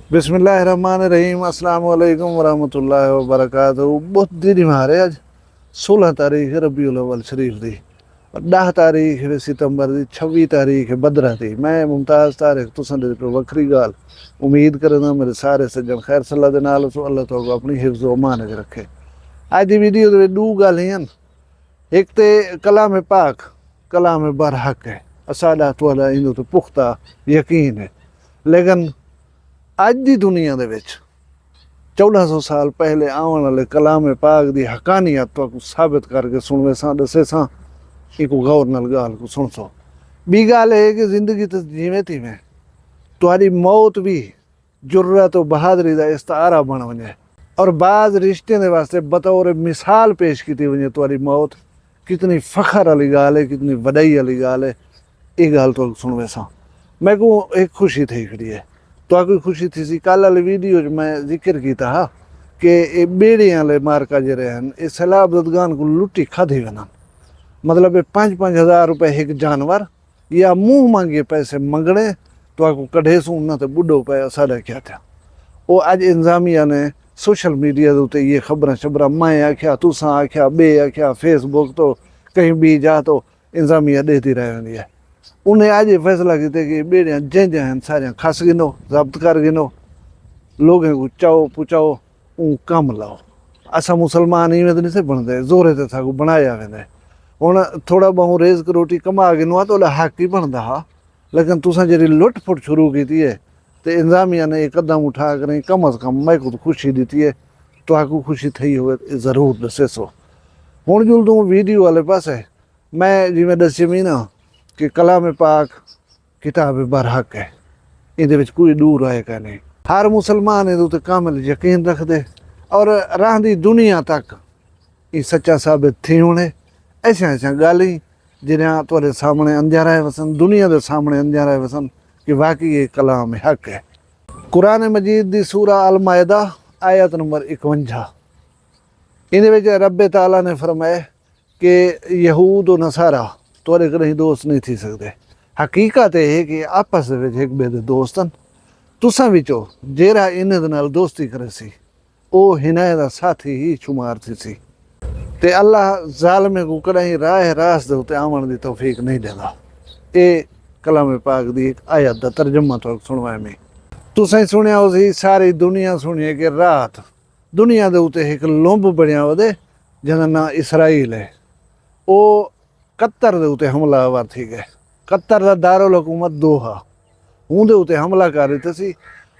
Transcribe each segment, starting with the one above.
बिस्मिल्लाहिर्रहमानिर्रहीम अस्सलाम वालेकुम वरहमतुल्लाहि वबरकातुहू। बहुत दिन मारे अज 16 तारीख रबीउल अव्वल शरीफ दी, 10 तारीख सितंबर दी, 26 तारीख बदरा दी। मैं मुमताज़ तारिक तुसां दे कोई वखरी गाल उम्मीद करदा मेरे सारे सज्जन खैर सल्ला दे नाल सो अल्लाह तो अपनी हिफ्ज़ व अमान च रखे। अज दी वीडियो दे दो गालियां, एक ते कलाम पाक कलाम बरहक है, साडा तुहाडा इहदे ते पुख्ता यकीन है, लेकिन अज की दुनिया दे विच 1400 साल पहले आने वाले कलाम पाक की हकानियत तो साबित करके सुनवे सा दसे सा। एक गौर नाल गाल को सुन सो। बी गाल है कि जिंदगी तो जिवें तिवें तुहारी मौत भी जुर्रत और बहादरी का इस्तारा बन वने, और बाज़ रिश्ते के वास्ते बतौर मिसाल पेश की वने। तुहारी मौत कितनी फखर वाली गाल है, कितनी वडाई वाली गाल है। ये गाल तो सुनवे सा। मैं को एक खुशी थी खड़ी है, तो कोई खुशी थी सी। कल वाली वीडियो मैं जिक्र किया हा कि ये बेड़े वाले मार्का जड़े हैं ये सैलाब जदगान को लुटी खाधी वन। मतलब 5-5 हज़ार रुपये एक जानवर या मुँह मांगे पैसे मंगने तो आपको कढ़े सू ना तो बुढ़ो पे साढ़ा क्या था। वो अज इंतजामिया ने सोशल मीडिया के उत्ते ये खबर शबरा मैं आख्या तुसा आख्या बे आख्या फेसबुक तो कहीं भी जा तो इंतजामिया देती रही है। उन्हें आज ये फैसला किया कि बेड़ियाँ जंहिं हैं सारियां खस गिनो, जब्त कर गिनो, लोगों को चाओ पुचाओ ऊ कम लाओ। असा मुसलमान इवें तो नहीं से बनते, जोरे ते साकू बनाया वेंदे। हुण थोड़ा बहुत रेज़ रोटी कमा गिनो तो हक ही बनता हा, लेकिन तुसां जी लुट फुट शुरू की है तो इंतजामिया ने एक कदम उठा कर कम अज़ कम मैं को खुशी दी है। तो आपको खुशी थी हो जरूर दसे सो। हुण जुल तू वीडियो वाले पास है मैं जिवें दसी मी ना कि कलाम पाक किताब बरहक है, ये कोई दूर आए का नहीं। हर मुसलमान ये कामिल यकीन रखते और रहती दुनिया तक ये सच्चा साबित थी होने। ऐसा ऐसा गाली जिन्हें तुहारे सामने अंजारा वसन, दुनिया के सामने अंजारा वसन कि वाकई ये कलाम हक है। कुरान मजीद दी सूरा अल मायदा आयत नंबर 51 इन रब ताला ने फरमाया कि यहूद और नसारा तुहारे कहीं दोस्त नहीं थी सकते। हकीकत है कि आपस में एक बे दोस्त तुसां विचों जेरा इन्हें नाल दोस्ती करे सी ओ हिनाए दा साथी ही शुमार थी सी। ते अल्लाह ज़ालमे को कहीं राह रास दे उत्ते आवन दी तौफीक नहीं देता। ये कलाम पाक दी एक आयत दा तर्जमा तो सुनवाए में तुसें सुनिया उसी सारी दुनिया सुनिए कि रात दुनिया दे उत्ते एक लुंब बनिया वदे जिहदा नां इसराइल है। वो कतर दे उत्ते हमलावर थी गए। कतर दा दारुल हुकूमत दोहा उहदे उत्ते हमला कर रहे थे।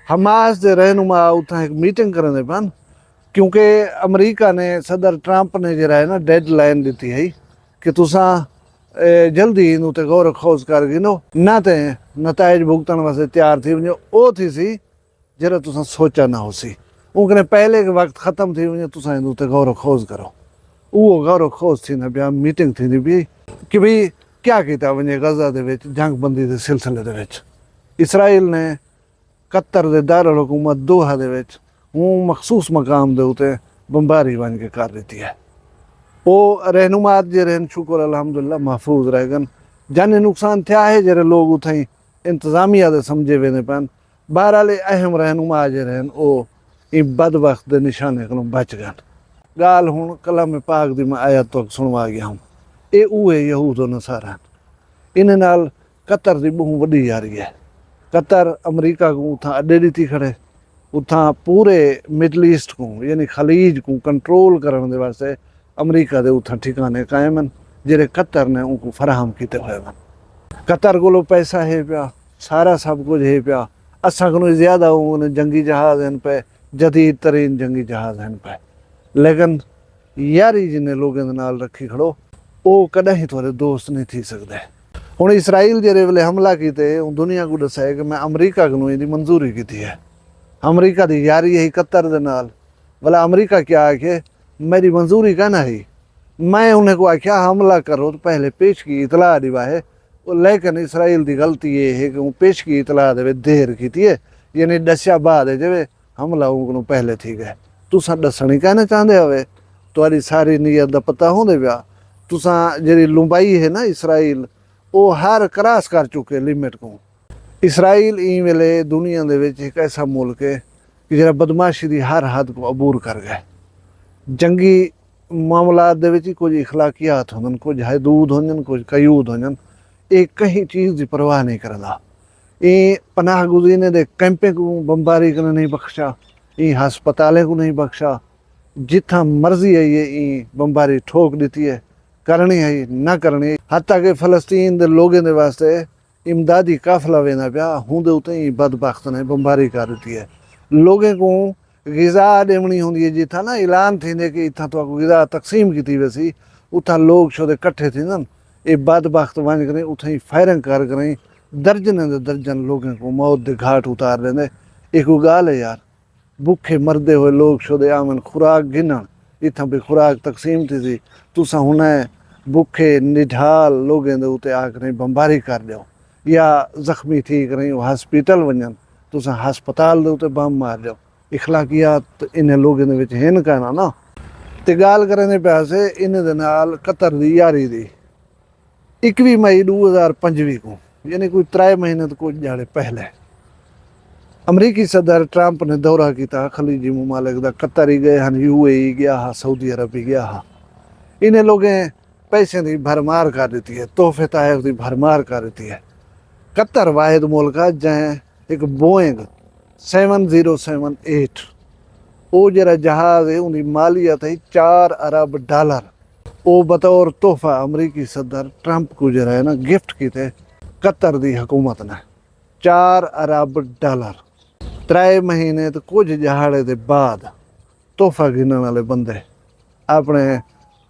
हमास के रहनुमा उत्थां एक मीटिंग करने पन, क्योंकि अमरीका ने सदर ट्रंप ने जरा है ना डेडलाइन दी है कि तुसां जल्दी इन उत्ते गौर खोज कर गिनो ना तो नताइज भुगतन वास्ते तैयार थी वञो। ओ थी सी जरा तुसां सोचा ना हो सी। उनके पहले के वक्त ख़त्म थी वञे, तुसां इन उत्ते गौर खोज करो। वो गौर खोज थी ना पिया, मीटिंग थी पई कि भाई क्या किया वञे गज़ा दे विच जंगबंदी के सिलसिले दे विच। इसराइल ने कतर के दारुल हुकूमत दोहा दे विच मखसूस मकाम के उत्ते बंबारी बन के कर दी है। वो रहनुमात जरे शुक्र अलहमदुल्ला महफूज रह गन। जानी नुकसान थिया है जरे लोग उथई इंतजामिया दे समझे वेंदे पन। बहरहाल अहम रहनुमा जरे वो इन बदबख्त के निशाने को बच गन। गाल हुण कलाम पाक दी मैं आयत तो सुनवा गया हूँ। ये उहे यहूद नसारा इन्हें नाल कतर की बहुत वड्डी यारी है। कतर अमरीका को उथा अड्डे दी खड़े, उथा पूरे मिडल ईस्ट को यानी खलीज को कंट्रोल करने के वास्ते अमरीका के उथा ठिकाने कायम हैं जेरे कतर ने उनको फराहम किए हुए हैं। कतर को पैसा है पिया, सारा सब कुछ है पिया। असा को ज़्यादा जंगी जहाज़ हैं पे, जदीद तरीन जंगी जहाज़ हैं पे, लेकिन यारी जिन्हें लोगों के नाल रखी खड़ो वो कहीं थोड़े दोस्त नहीं थी सकते। हुण इसराइल जेरे वेले हमला किए दुनिया को दसाया कि मैं अमरीका को इसकी मंजूरी की है। अमरीका की यारी है कतर दे नाल। भला अमरीका क्या आखे मेरी मंजूरी कहना है। मैं उन्हें को आख्या हमला करो तो पहले पेश की इतला दिवा है, लेकिन इसराइल की गलती ये है कि वो पेश की इतला दे देर की है, यानी दस्या बाद जब हमला उनको पहले थी गए। तुसा दसनी कहना चाहते हो तुम्हारी सारी नीयत का पता होंदे पिया। तुसा जी लुंबाई है ना इसराइल वो हर क्रॉस कर चुके लिमिट को। इसराइल ई वेले दुनिया दे विच एक ऐसा मुल्क है कि जरा बदमाशी की हर हद को अबूर कर गए। जंगी मामलात दे विच कुछ इखलाकियात होंदन, कुछ हदूद होंदन, कुछ कयूद होंदन। ये कहीं चीज़ की परवाह नहीं करता। ये पनाह गुज़ीने दे कैंपें को बमबारी करने नहीं बख्शा, ये हस्पतालें को नहीं बख्शा। जिथा मर्जी है ये बमबारी ठोक दी है, करनी है ना करनी है। हत्या के फलस्तीन के लोगों के वास्ते इमदादी काफिला वेंदा पिया, हूंदे उते ही बदबख्त ने बमबारी कर दी है। लोगों को ग़िज़ा ॾियणी हूंदी है, जिथा ना ऐलान थींदे कि इथां तो ग़िज़ा तक़सीम की वैसी, उथा लोग छो कट्ठे थींदन। ये बदबख्त वञ करे उथे ही फायरिंग कर करें दर्जन दर्जन लोगों को मौत के घाट उतार देंदे। एक गाल है यार, भुखे मरदे हुए लोग छोदे आवन खुराक गिनण, इथां भी खुराक तकसीम थी सी, तुसा हुन भुखे निढाल लोगों के उत्ते आकर बमबारी कर दियो, या जख्मी थी करें हॉस्पिटल वञन, तुसा हस्पताल के उत्ते बम मार दियो। इखलाकियात इन लोगों के विच हिन कहना ना। ते गाल करें पिया से इन दे नाल कतर दी यारी दी 21 मई 2025 को, यानी कोई 3 महीने तो कुछ जाड़े पहले अमरीकी सदर ट्रंप ने दौरा किया खलीजी मुमालिक दा। कतर ही गए हैं, UAE गया हा, सऊदी अरब ही गया हा। इन्हें लोगें पैसे की भरमार कर दी है, तोहफे तहफ की भरमार कर दी है। कतर वाहिद मुल्क है जैं एक बोइंग 7078 वो जरा जहाज़ है, उनकी मालियत है $4 अरब। वो बतौर तोहफा अमरीकी सदर ट्रंप को जरा है ना गिफ्ट किए कतर की हुकूमत ने $4 अरब। 3 महीने तो कुछ जहाड़े के बाद तोहफा गिनने वाले बंदे अपने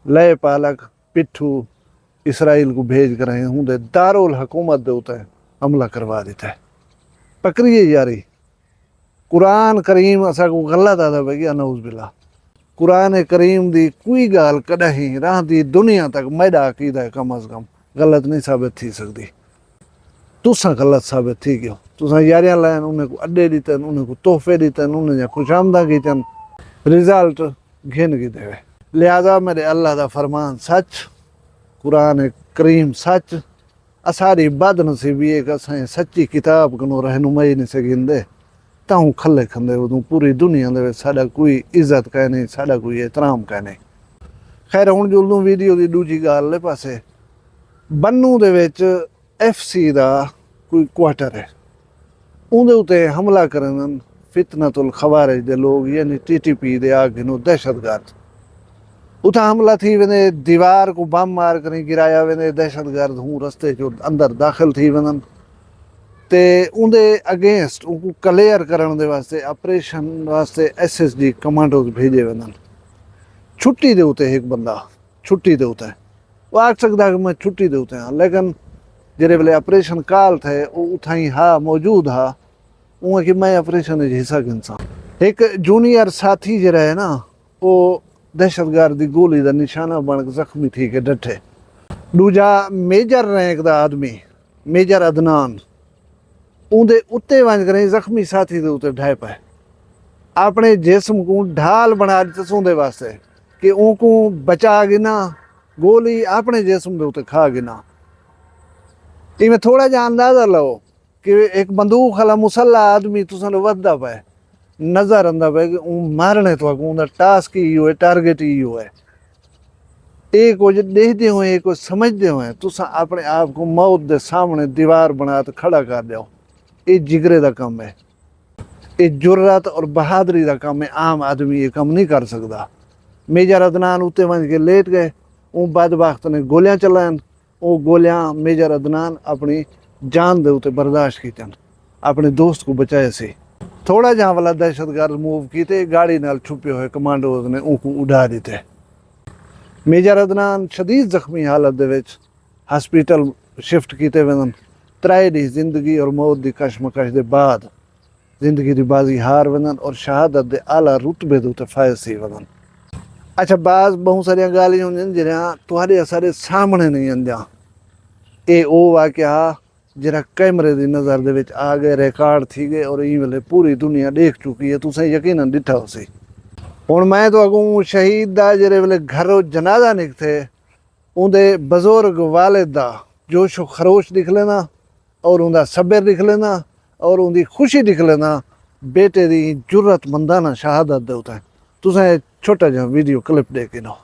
लय पालक पिट्ठू इसराइल को भेज कर होंगे दारुल हुकूमत के उत्ते हमला करवा दिता है। पकड़िए यारी, कुरान करीम असा को गलत आता भैया नऊज़ बिल्ला। कुरान करीम की कोई गाल कदहीं रहती दुनिया तक मैडा अकीदा कम अज़ कम गलत नहीं साबित थी सकती। तुसा गलत साबित थी क्यों? तुसा यारियां लाइन उन्हें को अड्डे दीतन, उन्हें को तोहफे दीतन, उन्हें खुशामदा कीतन, रिजल्ट घिन की देवे। लिहाजा मेरे अल्लाह का फरमान सच, कुरान करीम सच, असारी बदनसीबी एक असें सच्ची किताब को रहनुमाई नहीं सकेंदे ताऊं खले खंदे उदू पूरी दुनिया दे साडा कोई इज्जत कह नहीं, साडा कोई एहतराम कह नहीं। खैर हुण जुलदू वीडियो की दूजी गल पासे, बन्नू दे विच FC दा कोई क्वार्टर है, उहदे उत्ते हमला करन फितनतुल खवारिज दे लोग यानी TTP दे आगिनो दहशतगर्द। उथा हमला थी वेंदे, दीवार को बम मार कर गिराया वेंदे, दहशतगर्द हूँ रस्ते जो अंदर दाखिल थी वञनि ते उनके अगेंस्ट उनको क्लियर करने दे वास्ते ऑपरेशन वास्ते SSG कमांडोज भेजे वञनि। छुट्टी दे उत्ते एक बंदा छुट्टी दे उत्ते वो आख सकता कि मैं छुट्टी दे उत्ते हाँ, लेकिन जेरे वेले ऑपरेशन काल थे वो उथा ही हा मौजूद हा, उहाँ कि मैं ऑपरेशन हिस्सा गिनसा। एक जूनियर साथी जरा है ना वो दहशतगर्द की गोली का निशाना बन जख्मी थी के डटे। दूजा मेजर रैंक का आदमी मेजर अदनान उनके उत्ते वंज करें जख्मी साथी के उत्ते ढह पाए, अपने जिस्म को ढाल बना दी उनके वास्ते कि उनको बचा गिना गोली अपने जिस्म के उत्ते खा गिना। इवें थोड़ा जा अंदाजा लो कि एक बंदूक वाला मुसल्ला आदमी तुसा वधदा पाए, नजर आंदा पाए कि मारने तो उनका टास्क ही है, टारगेट ही है। ये कुछ देखते हुए कुछ समझते हुए तुसा अपने आप को मौत के सामने दीवार बना तो खड़ा कर दो। ये जिगरे का काम है, ये जुर्रत और बहादुरी का काम है। आम आदमी ये काम नहीं कर सकता। मेजर अदनान उत्ते वंज के लेट गए, वो बदबख्त ने गोलियां चलान, वो गोलियां मेजर अदनान अपनी जान दे उत्ते बर्दाश्त की, अपने दोस्त को बचाए से। थोड़ा जहाँ वाला दहशतगर्द मूव किए, गाड़ी नाल छुपे हुए कमांडोज ने उनको उड़ा दिते। मेजर अदनान शदीद जख्मी हालत दे विच हॉस्पिटल शिफ्ट किए वञन। 3 ॾींहं जिंदगी और मौत की कशमकश के बाद जिंदगी की बाजी हार वञन और शहादत के आला रुतबे के उत्ते फायज थी वञन। अच्छा, बाज़ बहुत सारिया गालियां होंदियां जिहड़ियां तुहाडे असाडे सामने नहीं आंदियां। ये वो वाक़या जरा कैमरे की नज़र दे विच आ गए, रिकॉर्ड थी गए और ई वेले पूरी दुनिया देख चुकी है। तुसें यकीनन दिठा होसी। हुण मैं तो अगों शहीद दा जेरे वेले घरों जनाजा निकते उनके बजुर्ग वालिद दा जोशो खरोश दिख लेना और उनका सब्र लिख लेना और उनकी खुशी लिख लेना बेटे की जुर्रतमंदाना शहादत दे उत्ते। तुसें छोटा जिहा वीडियो क्लिप दे के नो।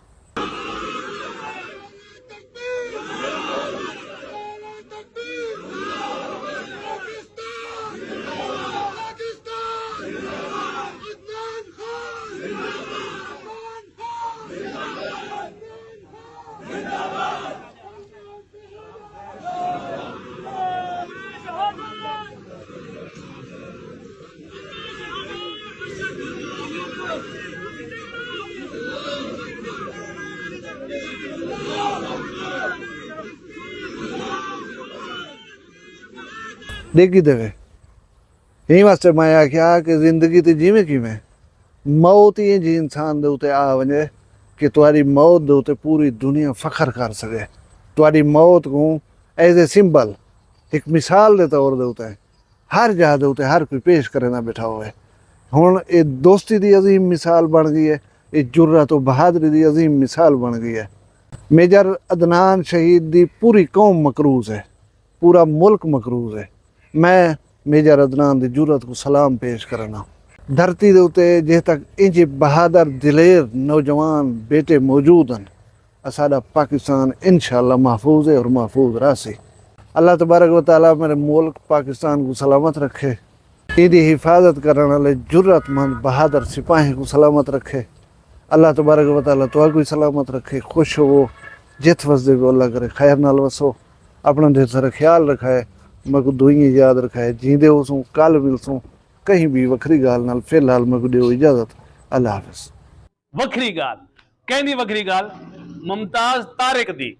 देखी देवे यही वास्ते मैं आख्या कि जिंदगी तो जिमें किमें मौत ही जी इंसान दे उते आ वने कि तुम्हारी मौत दे उते पूरी दुनिया फखर कर सके। तुम्हारी मौत को एज ए सिंबल एक मिसाल दे तौर दे उते हर जगह दे उते हर कोई पेश करे ना बैठा हुए। हुण ये दोस्ती दी अजीम मिसाल बन गई है, ये जुर्रत और बहादरी दी अजीम मिसाल बन गई है। मेजर अदनान शहीद दी पूरी कौम मकरूज है, पूरा मुल्क मकरूज है। मैं मेजर अदनान दी जुर्रत को सलाम पेश करना। धरती दे उते जे तक इंज बहादुर दिलेर नौजवान बेटे मौजूद हैं, साडा पाकिस्तान इंशाअल्लाह महफूज है और महफूज रासी। अल्लाह तबारक व तआला मेरे मुल्क पाकिस्तान को सलामत रखे, इहदी हिफाजत करने वाले जुर्रतमंद बहादुर सिपाही को सलामत रखे। अल्लाह तबारक व तआला तुहानू भी सलामत रखे, खुश हो जित वसदे को अल्लाह करे खैर नाल वसो। अपना ढेर सारा ख्याल रखाए, मैं को दुआएं याद रखाए, जींदे होसूं कल मिलसूं कहीं भी वखरी गाल नाल। फिलहाल मैं को दियो इजाजत, अल्लाह हाफिज। वखरी गाल कहनी वखरी गाल मुमताज तारिक दी।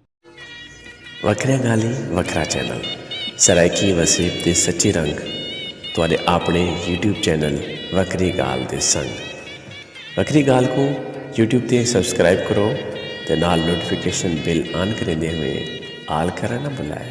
वखरिया गाली वखरा चैनल सराइकी वसीब दे सच्चे रंग तुहाडे अपने YouTube चैनल वखरी गाल दे संग। वखरी गाल को YouTube ते सब्सक्राइब करो ते नाल नोटिफिकेशन बिल ऑन करेंदे हुए आल करना ना भुलाए।